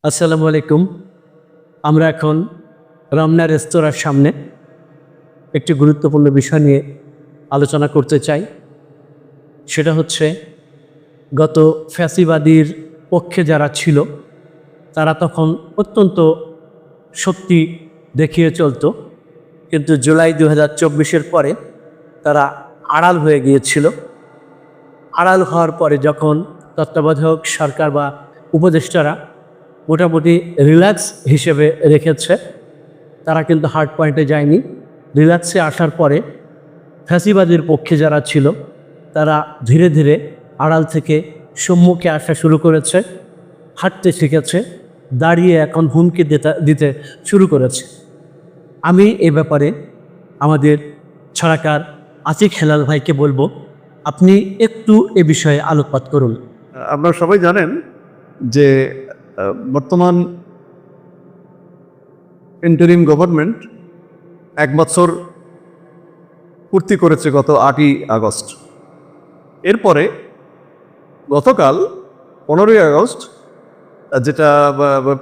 আসসালামু আলাইকুম। আমরা এখন রমনা রেস্তোরাঁর সামনে একটি গুরুত্বপূর্ণ বিষয় নিয়ে আলোচনা করতে চাই। সেটা হচ্ছে গত ফ্যাসিবাদীর পক্ষে যারা ছিল তারা তখন অত্যন্ত শক্তি দেখিয়ে চলত, কিন্তু জুলাই 2024-এর পরে তারা আড়াল হয়ে গিয়েছিল। আড়াল হওয়ার পরে যখন তত্ত্বাবধায়ক সরকার বা উপদেষ্টারা মোটামুটি রিল্যাক্স হিসেবে রেখেছে, তারা কিন্তু হার্ড পয়েন্টে যায়নি। রিল্যাক্সে আসার পরে ফ্যাসিবাদীর পক্ষে যারা ছিল তারা ধীরে ধীরে আড়াল থেকে সম্মুখে আসা শুরু করেছে, হাঁটতে শিখেছে, দাঁড়িয়ে এখন হুমকি দিতে শুরু করেছে। আমি এ ব্যাপারে আমাদের ছড়াকার আতিক হেলাল ভাইকে বলবো, আপনি একটু এ বিষয়ে আলোকপাত করুন। আপনারা সবাই জানেন যে বর্তমান ইন্টারিম গভর্নমেন্ট 1 বছর পূর্তি করেছে গত 8ই আগস্ট। এরপরে গতকাল 15ই আগস্ট যেটা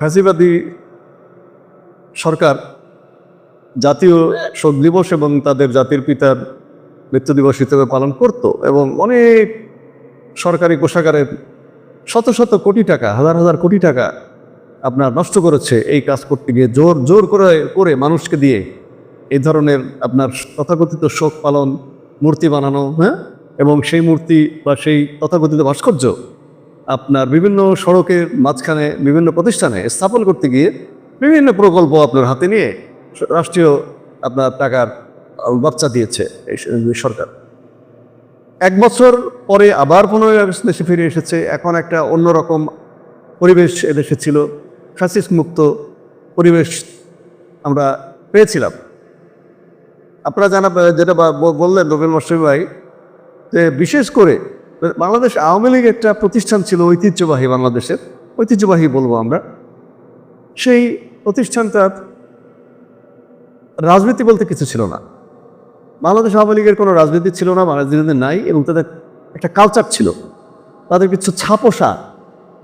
ফ্যাসিবাদী সরকার জাতীয় শোক দিবস এবং তাদের জাতির পিতার মৃত্যু দিবস হিসেবে পালন করত, এবং অনেক সরকারি কোষাগারের শত শত কোটি টাকা, হাজার হাজার কোটি টাকা আপনার নষ্ট করেছে এই কাজ করতে গিয়ে, জোর করে মানুষকে দিয়ে এই ধরনের আপনার তথাকথিত শোক পালন মূর্তি বানানো, এবং সেই মূর্তি বা সেই তথাকথিত ভাস্কর্য আপনার বিভিন্ন সড়কের মাঝখানে বিভিন্ন প্রতিষ্ঠানে স্থাপন করতে গিয়ে বিভিন্ন প্রকল্প আপনার হাতে নিয়ে রাষ্ট্রীয় আপনার টাকার বাচ্চা দিয়েছে এই সরকার। 1 বছর পরে আবার 15ই আগস্ট দেশে ফিরে এসেছে। এখন একটা অন্যরকম পরিবেশ এদেশে ছিল, ফ্যাসিস্ট মুক্ত পরিবেশ আমরা পেয়েছিলাম। আপনারা যেটা বললেন রবীন্দ্র মাস্টার ভাই, যে বিশেষ করে বাংলাদেশ আওয়ামী লীগ একটা প্রতিষ্ঠান ছিল ঐতিহ্যবাহী, বাংলাদেশের ঐতিহ্যবাহী বলবো আমরা। সেই প্রতিষ্ঠানটার রাজনীতি বলতে কিছু ছিল না। বাংলাদেশ আওয়ামী লীগের কোনো রাজনীতি ছিল না, রাজনীতি নাই, এবং তাদের একটা কালচার ছিল। তাদের কিছু ছাপোষা,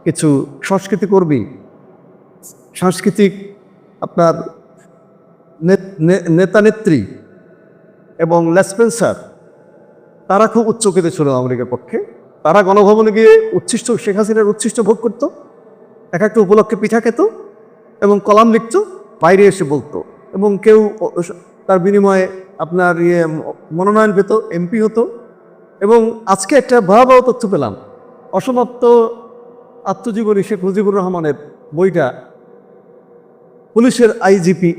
কিছু সংস্কৃতি কর্মী, সাংস্কৃতিক আপনার নেতা নেত্রী এবং লেসপেন্সার, তারা খুব উচ্চকিত ছিল আওয়ামী লীগের পক্ষে। তারা গণভবনে গিয়ে উচ্ছিষ্ট, শেখ হাসিনার উচ্ছিষ্ট ভোগ করত, এক একটা উপলক্ষে পিঠা খেত এবং কলাম লিখত, বাইরে এসে বলতো, এবং কেউ তার বিনিময়ে আপনার মনোনয়ন পেত, এমপি হতো। এবং আজকে একটা ভয়াবহ তথ্য পেলাম, অসমাপ্ত আত্মজীবনী শেখ মুজিবুর রহমানের বইটা পুলিশের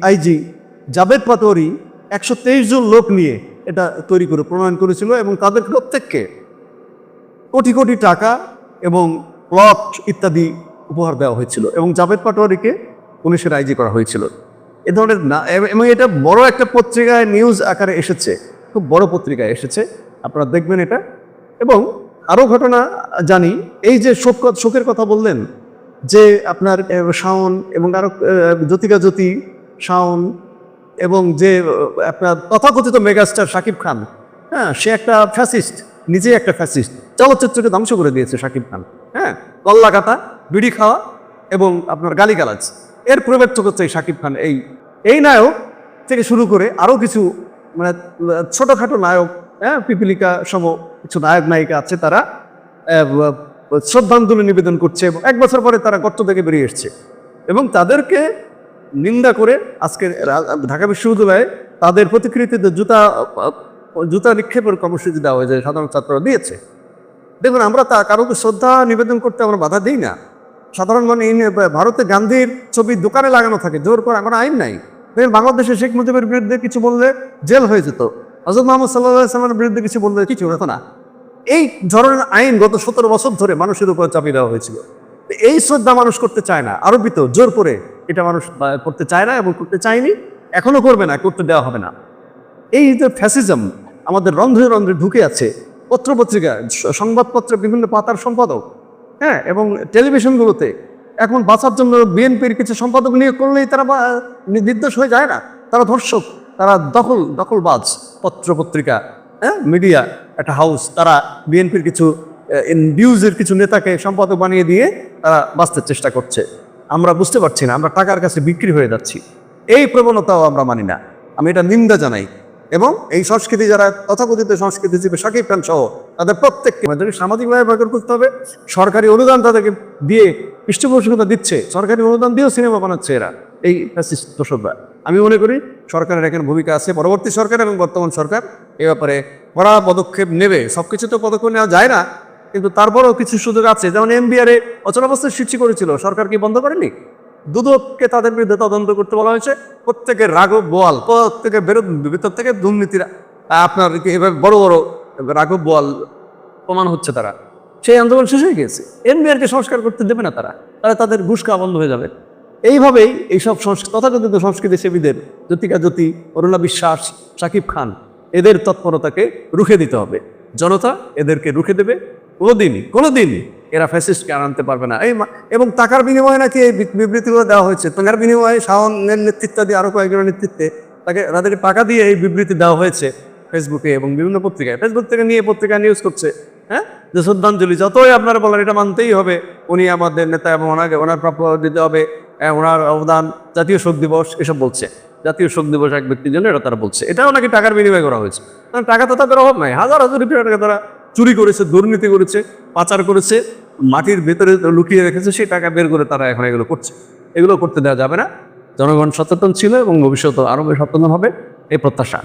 আইজি জাবেদ পাটোয়ারি 123 জন লোক নিয়ে এটা তৈরি করে প্রণয়ন করেছিল, এবং তাদের প্রত্যেককে কোটি কোটি টাকা এবং প্লট ইত্যাদি উপহার দেওয়া হয়েছিল, এবং জাবেদ পাটোয়ারিকে পুলিশের আইজি করা হয়েছিল। এ ধরনের না, এবং এটা বড় একটা পত্রিকায় নিউজ আকারে এসেছে, খুব বড় পত্রিকায় এসেছে, আপনারা দেখবেন এটা। এবং আরও ঘটনা জানি, এই যে শোকের কথা বললেন, যে আপনার শাওন এবং আরও জ্যোতিকা জ্যোতি, শাওন, এবং যে আপনার তথাকথিত মেগাস্টার শাকিব খান, সে একটা ফ্যাসিস্ট, নিজেই একটা ফ্যাসিস্ট, চলচ্চিত্রকে ধ্বংস করে দিয়েছে শাকিব খান। গল্লা কাটা, বিড়ি খাওয়া এবং আপনার গালিগালাজ, এর প্রবর্তক হচ্ছে এই শাকিব খান। এই নায়ক থেকে শুরু করে আরও কিছু মানে ছোটোখাটো নায়ক, পিপিলিকা সম কিছু নায়ক নায়িকা আছে, তারা শ্রদ্ধাঞ্জলি নিবেদন করছে, এবং 1 বছর পরে তারা গর্ত থেকে বেরিয়ে এসছে। এবং তাদেরকে নিন্দা করে আজকে ঢাকা বিশ্ববিদ্যালয়ে তাদের প্রতিকৃতিতে জুতা নিক্ষেপের কর্মসূচি দেওয়া হয়েছে, সাধারণ ছাত্ররা দিয়েছে। দেখুন, আমরা কারোকে শ্রদ্ধা নিবেদন করতে আমরা বাধা দিই না। সাধারণ মানে ভারতে গান্ধীর ছবি দোকানে লাগানো থাকে, জোর করে কোনো আইন নাই। দেখুন, বাংলাদেশে শেখ মুজিবের বিরুদ্ধে কিছু বললে জেল হয়ে যেত, হযরত মুহাম্মদ সাল্লাল্লাহু আলাইহি ওয়াসাল্লামের বিরুদ্ধে কিছু বললে কিছু হতো না। এই ধরনের আইন গত 17 বছর ধরে মানুষের উপর চাপিয়ে দেওয়া হয়েছিল। এই শ্রদ্ধা মানুষ করতে চায় না, আরোপিত জোর করে এটা মানুষ করতে চায় না, এবং করতে চায়নি, এখনো করবে না, করতে দেওয়া হবে না। এই যে ফ্যাসিজম আমাদের রন্ধ্রে রন্ধ্রে ঢুকে আছে, পত্রপত্রিকা, সংবাদপত্রের বিভিন্ন পাতার সম্পাদক, এবং টেলিভিশনগুলোতে এখন বাঁচার জন্য বিএনপির কিছু সম্পাদক নিয়োগ করলেই তারা নির্দোষ হয়ে যায় না, তারা ধর্ষক, তারা দখলবাজ পত্রপত্রিকা, মিডিয়া একটা হাউস, তারা বিএনপির কিছু নিউজের কিছু নেতাকে সম্পাদক বানিয়ে দিয়ে তারা বাঁচতে চেষ্টা করছে। আমরা বুঝতে পারছি না, আমরা টাকার কাছে বিক্রি হয়ে যাচ্ছি। এই প্রবণতাও আমরা মানি না, আমি এটা নিন্দা জানাই। এবং এই সংস্কৃতি যারা তথাকথিত সংস্কৃতি হিসেবে শাকিব খান সহ তাদের প্রত্যেককে তাদেরকে সামাজিকভাবে ব্যবহার করতে হবে। সরকারি অনুদান তাদেরকে দিয়ে পৃষ্ঠপোষকতা দিচ্ছে, সরকারি অনুদান দিয়েও সিনেমা বানাচ্ছে এরা, এই ফ্যাসিস্ট দোসররা। আমি মনে করি সরকারের এখানে ভূমিকা আছে, পরবর্তী সরকার এবং বর্তমান সরকার এ ব্যাপারে কড়া পদক্ষেপ নেবে। সব কিছু তো পদক্ষেপ নেওয়া যায় না, কিন্তু তারপরেও কিছু সুযোগ আছে। যেমন এমবিআরে অচলাবস্থার সৃষ্টি করেছিল, সরকার কি বন্ধ করেনি? দুদককে তাদের বিরুদ্ধে তদন্ত করতে বলা হয়েছে। প্রত্যেকের রাঘব বোয়াল, প্রত্যেকের ভিতর থেকে দুর্নীতির আপনার এভাবে বড় বড় রাঘব বোয়াল প্রমাণ হচ্ছে। তারা সেই আন্দোলন শেষ হয়ে গেছে, এনবিআরকে সংস্কার করতে দেবে না তারা, তাহলে তাদের ঘুষ খাওয়া বন্ধ হয়ে যাবে। এইভাবেই এইসব তথাকথিত সংস্কৃতি সেবীদের, জ্যোতিকা জ্যোতি, অরুণা বিশ্বাস, শাকিব খান, এদের তৎপরতাকে রুখে দিতে হবে। জনতা এদেরকে রুখে দেবে। কোনোদিনই এরা ফ্যাসিস্টকে আনতে পারবে না। এবং টাকার বিনিময়ে নাকি এই বিবৃতিগুলো দেওয়া হয়েছে। টাকার বিনিময়ে শাওনের নেতৃত্বাদি আরও কয়েকজনের নেতৃত্বে তাদেরকে টাকা দিয়ে এই বিবৃতি দেওয়া হয়েছে ফেসবুকে এবং বিভিন্ন পত্রিকায়। ফেসবুক থেকে নিয়ে পত্রিকা নিউজ করছে, হ্যাঁ, যে শ্রদ্ধাঞ্জলি যতই আপনারা বলেন এটা মানতেই হবে, উনি আমাদের নেতা এবং ওনার প্রাপ্য দিতে হবে, ওনার অবদান, জাতীয় শোক দিবস এসব বলছে। জাতীয় শোক দিবস এক ব্যক্তির জন্য এটা তারা বলছে, এটাও নাকি টাকার বিনিময় করা হয়েছে। কারণ টাকা তো তাদের অভাব নাই, হাজার হাজার টাকা তারা চুরি করেছে, দুর্নীতি করেছে, পাচার করেছে, মাটির ভেতরে লুকিয়ে রেখেছে, সেই টাকা বের করে তারা এখন এগুলো করছে। এগুলো করতে দেওয়া যাবে না। জনগণ সচেতন ছিল এবং ভবিষ্যতে আরও সচেতন হবে, এই প্রত্যাশা।